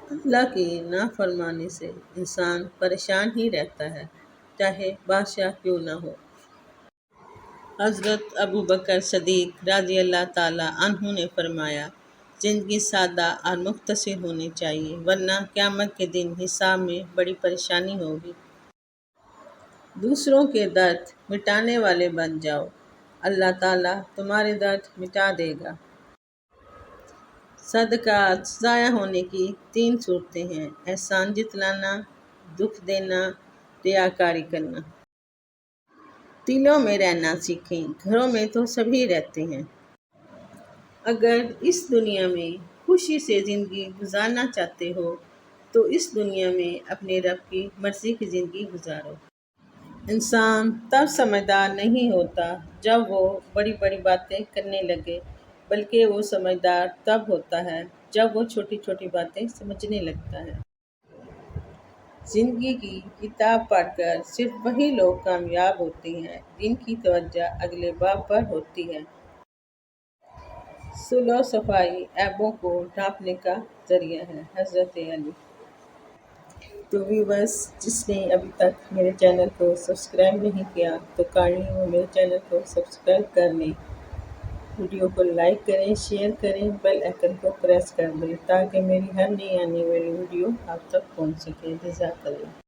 اللہ کی نافرمانی سے انسان پریشان ہی رہتا ہے، چاہے بادشاہ کیوں نہ ہو۔ حضرت ابوبکر صدیق رضی اللہ تعالیٰ عنہ نے فرمایا، زندگی سادہ اور مختصر ہونی چاہیے، ورنہ قیامت کے دن حساب میں بڑی پریشانی ہوگی۔ دوسروں کے درد مٹانے والے بن جاؤ، اللہ تعالیٰ تمہارے درد مٹا دے گا۔ صدقات ضائع ہونے کی 3 صورتیں ہیں: احسان جتلانا، دکھ دینا، ریاکاری کرنا۔ دلوں میں رہنا سیکھیں، گھروں میں تو سبھی رہتے ہیں۔ اگر اس دنیا میں خوشی سے زندگی گزارنا چاہتے ہو تو اس دنیا میں اپنے رب کی مرضی کی زندگی گزارو۔ انسان تب سمجھدار نہیں ہوتا جب وہ بڑی بڑی باتیں کرنے لگے، بلکہ وہ سمجھدار تب ہوتا ہے جب وہ چھوٹی چھوٹی باتیں سمجھنے لگتا ہے۔ زندگی کی کتاب پڑھ کر صرف وہی لوگ کامیاب ہوتے ہیں جن کی توجہ اگلے باب پر ہوتی ہے۔ صلح و صفائی عیبوں کو ڈھانپنے کا ذریعہ ہے۔ حضرت علی۔ تو ویورز، جس نے ابھی تک میرے چینل کو سبسکرائب نہیں کیا تو کائنڈلی وہ میرے چینل کو سبسکرائب کر لیں، ویڈیو کو لائک کریں، شیئر کریں، بیل آئیکن کو پریس کر دیں تاکہ میری ہر نئی آنے والی ویڈیو آپ تک پہنچ سکے۔ جزاک اللہ۔